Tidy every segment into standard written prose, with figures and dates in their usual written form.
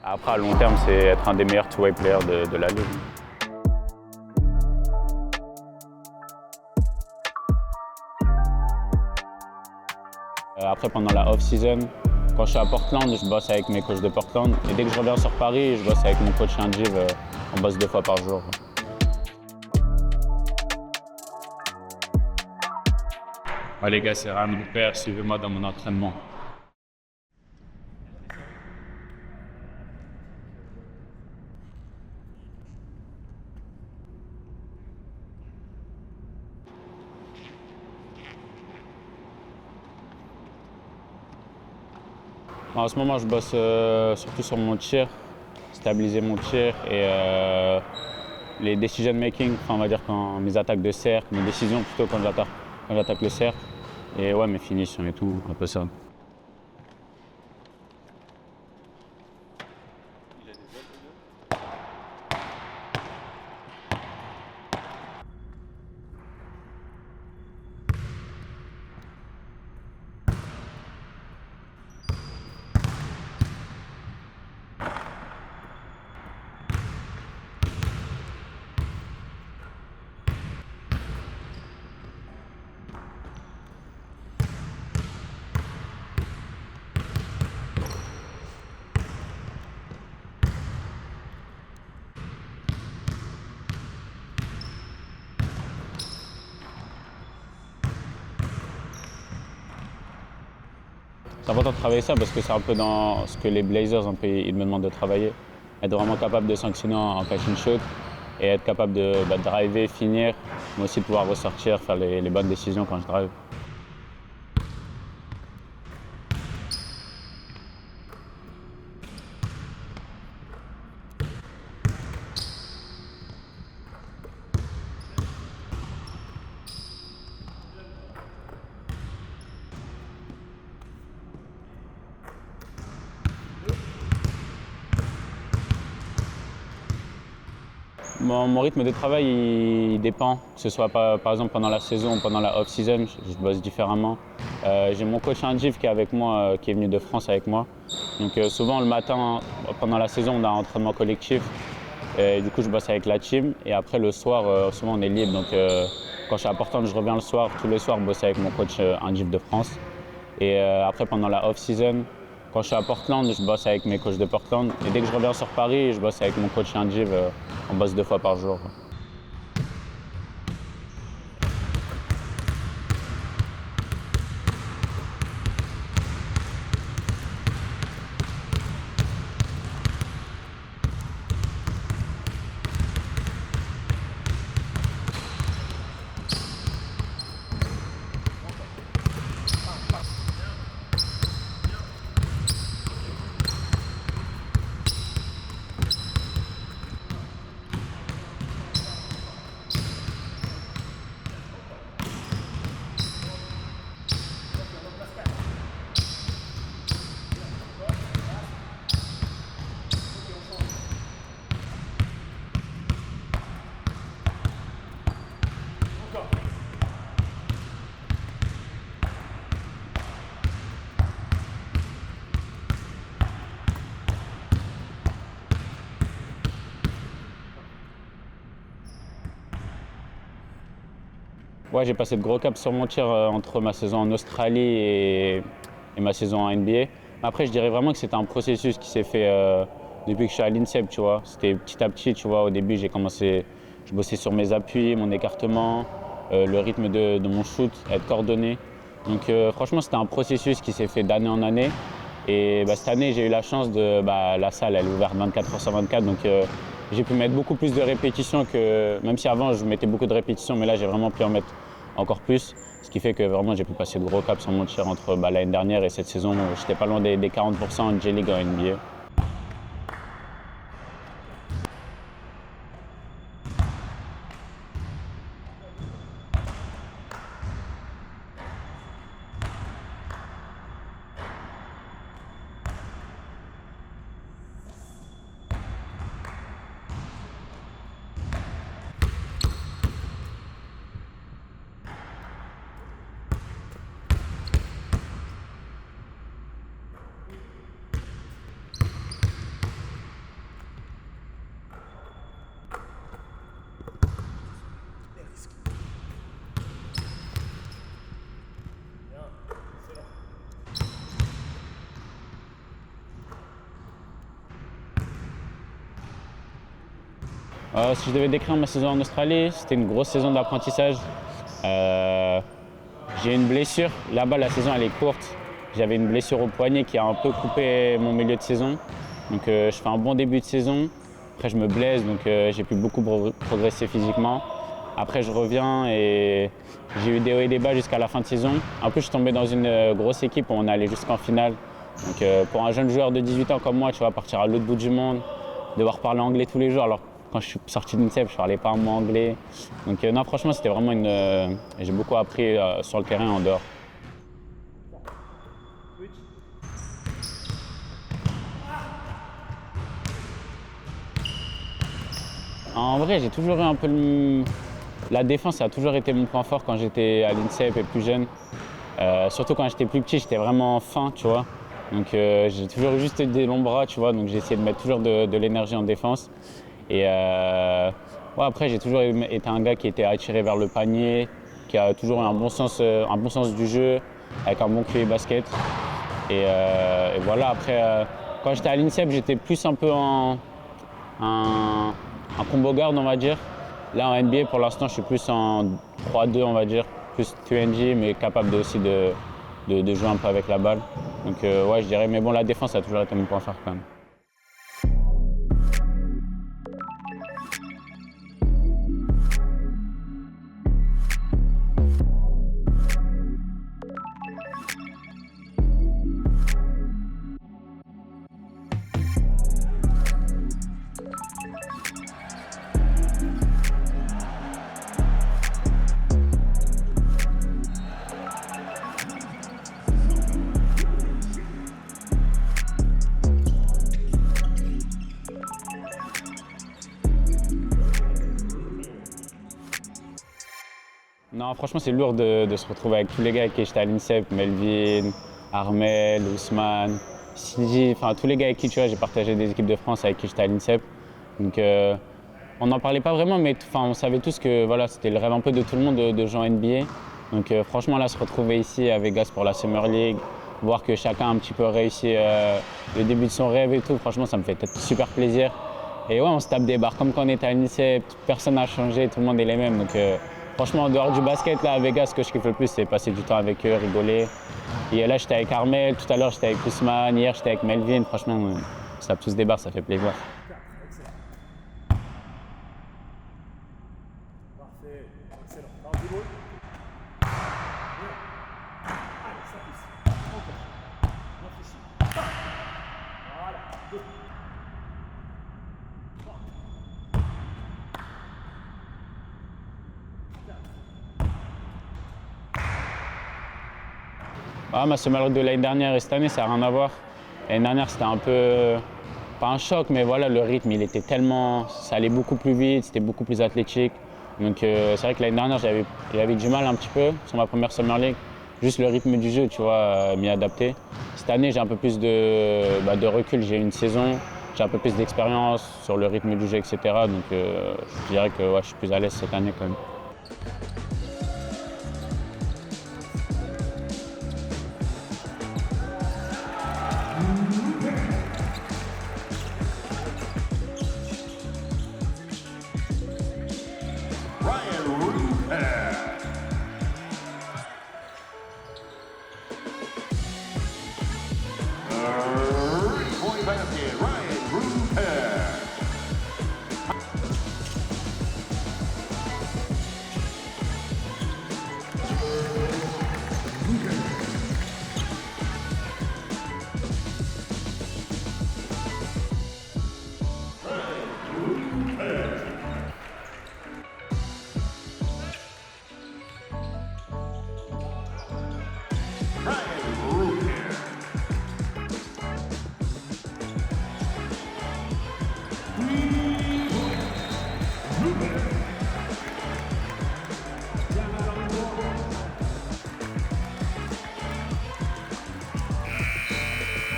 Après, à long terme, c'est être un des meilleurs two-way players de la ligue. Après, pendant la off-season, quand je suis à Portland, je bosse avec mes coachs de Portland. Et dès que je reviens sur Paris, je bosse avec mon coach Injiv. On bosse 2 fois par jour. Ouais, les gars, c'est Ryan Rupert. Suivez-moi dans mon entraînement. En ce moment, je bosse surtout sur mon tir, stabiliser mon tir et les decision making, enfin, on va dire quand mes attaques de cercle, mes décisions plutôt quand j'attaque le cercle. Et ouais, mes finitions et tout, un peu ça. C'est important de travailler ça parce que c'est un peu dans ce que les Blazers ils me demandent de travailler. Être vraiment capable de sanctionner en catch and shoot et être capable de driver, finir, mais aussi de pouvoir ressortir, faire les bonnes décisions quand je drive. Mon rythme de travail il dépend, que ce soit par exemple pendant la saison ou pendant la off-season, je bosse différemment. J'ai mon coach Injiv qui est avec moi, qui est venu de France avec moi. Donc souvent le matin, pendant la saison, on a un entraînement collectif. Et du coup, je bosse avec la team. Et après le soir, souvent on est libre. Donc quand je suis à Portland, je reviens le soir, tous les soirs, bosser avec mon coach Injiv de France. Et après pendant la off-season, quand je suis à Portland, je bosse avec mes coachs de Portland. Et dès que je reviens sur Paris, je bosse avec mon coach Injiv. On bosse 2 fois par jour. Ouais, j'ai passé de gros caps sur mon tir entre ma saison en Australie et ma saison en NBA. Après, je dirais vraiment que c'était un processus qui s'est fait depuis que je suis à l'INSEP, tu vois. C'était petit à petit, tu vois. Au début, je bossais sur mes appuis, mon écartement, le rythme de mon shoot, être coordonné. Donc franchement, c'était un processus qui s'est fait d'année en année. Et cette année, j'ai eu la chance la salle, elle est ouverte 24 heures sur 24, donc j'ai pu mettre beaucoup plus de répétitions que, même si avant je mettais beaucoup de répétitions, mais là j'ai vraiment pu en mettre encore plus. Ce qui fait que vraiment j'ai pu passer de gros caps sur mon tir entre l'année dernière et cette saison. J'étais pas loin des 40% en J-League en NBA. Si je devais décrire ma saison en Australie, c'était une grosse saison d'apprentissage. J'ai une blessure. Là-bas, la saison elle est courte. J'avais une blessure au poignet qui a un peu coupé mon milieu de saison. Donc je fais un bon début de saison. Après je me blesse, donc j'ai pu beaucoup progresser physiquement. Après je reviens et j'ai eu des hauts et des bas jusqu'à la fin de saison. En plus je suis tombé dans une grosse équipe où on allait jusqu'en finale. Donc pour un jeune joueur de 18 ans comme moi, tu vois, partir à l'autre bout du monde, devoir parler anglais tous les jours. Alors quand je suis sorti de l'INSEP, je ne parlais pas un mot anglais. Donc non, franchement, c'était vraiment j'ai beaucoup appris sur le terrain et en dehors. En vrai, j'ai toujours eu un peu la défense, ça a toujours été mon point fort quand j'étais à l'INSEP et plus jeune. Surtout quand j'étais plus petit, j'étais vraiment fin, tu vois. Donc j'ai toujours eu juste des longs bras, tu vois. Donc j'ai essayé de mettre toujours de l'énergie en défense. Et ouais, après, j'ai toujours été un gars qui était attiré vers le panier, qui a toujours eu un bon sens du jeu, avec un bon QI basket. Et voilà, après, quand j'étais à l'INSEP, j'étais plus un peu un combo guard, on va dire. Là, en NBA, pour l'instant, je suis plus en 3-2, on va dire, plus 2NG, mais capable aussi de jouer un peu avec la balle. Donc, ouais, je dirais, mais bon, la défense, ça a toujours été mon point fort quand même. Non, franchement, c'est lourd de se retrouver avec tous les gars avec qui j'étais à l'INSEP, Melvin, Armel, Ousmane, Sidi, enfin tous les gars avec qui tu vois, j'ai partagé des équipes de France avec qui j'étais à l'INSEP. Donc on n'en parlait pas vraiment, mais on savait tous que voilà, c'était le rêve un peu de tout le monde de jouer en NBA. Donc franchement, là, se retrouver ici à Vegas pour la Summer League, voir que chacun a un petit peu réussi le début de son rêve et tout, franchement, ça me fait super plaisir. Et ouais, on se tape des barres comme quand on était à l'INSEP, personne n'a changé, tout le monde est les mêmes. Donc, franchement, en dehors du basket, là, à Vegas, ce que je kiffe le plus, c'est passer du temps avec eux, rigoler. Et là, j'étais avec Armel, tout à l'heure, j'étais avec Ousmane, hier, j'étais avec Melvin. Franchement, on se tape tous des barres, ça fait plaisir. Parfait, excellent. Allez, ça pousse. Encore. Réfléchis. Voilà. Deux. Trois. Ah, ma Summer League de l'année dernière et cette année, ça n'a rien à voir. L'année dernière, c'était un peu, pas un choc, mais voilà, le rythme, il était tellement, ça allait beaucoup plus vite, c'était beaucoup plus athlétique. Donc c'est vrai que l'année dernière, j'avais du mal un petit peu sur ma première Summer League. Juste le rythme du jeu, tu vois, m'y adapter. Cette année, j'ai un peu plus de recul, j'ai une saison, j'ai un peu plus d'expérience sur le rythme du jeu, etc. Donc je dirais que ouais, je suis plus à l'aise cette année quand même.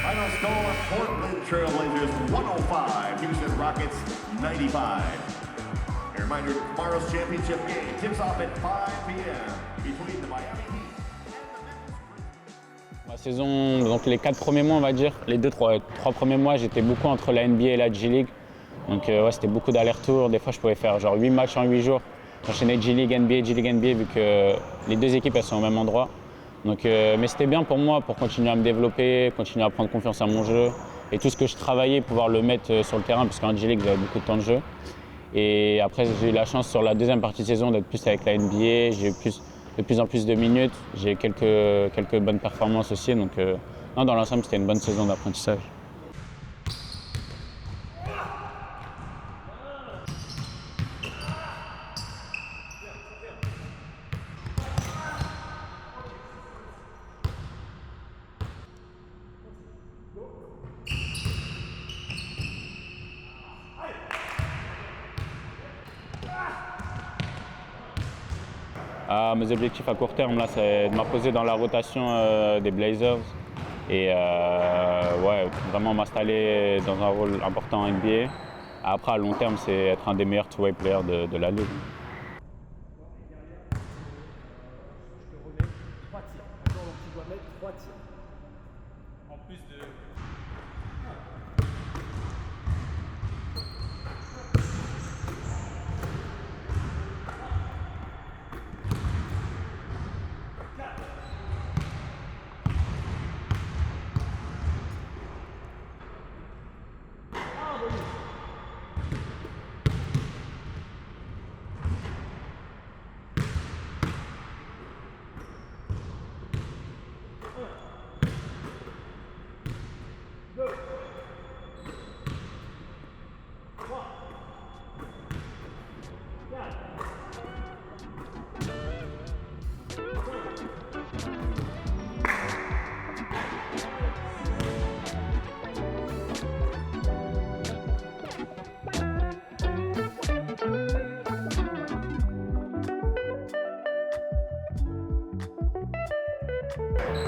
Final score, Portland Trail Blazers 105, Houston Rockets 95. A reminder, tomorrow's championship game tips off at 5 p.m. between the Miami Heat. Ma saison, donc les 4 premiers mois, on va dire, les 3 premiers mois, j'étais beaucoup entre la NBA et la G-League. Donc ouais, c'était beaucoup d'allers-retours. Des fois, je pouvais faire genre 8 matchs en 8 jours. J'enchaînais G-League, NBA, vu que les deux équipes elles sont au même endroit. Donc, mais c'était bien pour moi, pour continuer à me développer, continuer à prendre confiance en mon jeu. Et tout ce que je travaillais, pouvoir le mettre sur le terrain, parce qu'en G-League, j'avais beaucoup de temps de jeu. Et après, j'ai eu la chance sur la deuxième partie de saison d'être plus avec la NBA. J'ai eu de plus en plus de minutes. J'ai quelques bonnes performances aussi. Donc, non, dans l'ensemble, c'était une bonne saison d'apprentissage. Mes objectifs à court terme, là, c'est de m'imposer dans la rotation des Blazers et ouais, vraiment m'installer dans un rôle important en NBA. Après, à long terme, c'est être un des meilleurs two-way players de la ligue. Je te remets 3 tirs. D'accord, donc tu dois mettre 3 tirs. En plus de.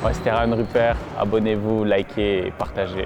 Ouais, c'était Ryan Rupert. Abonnez-vous, likez et partagez.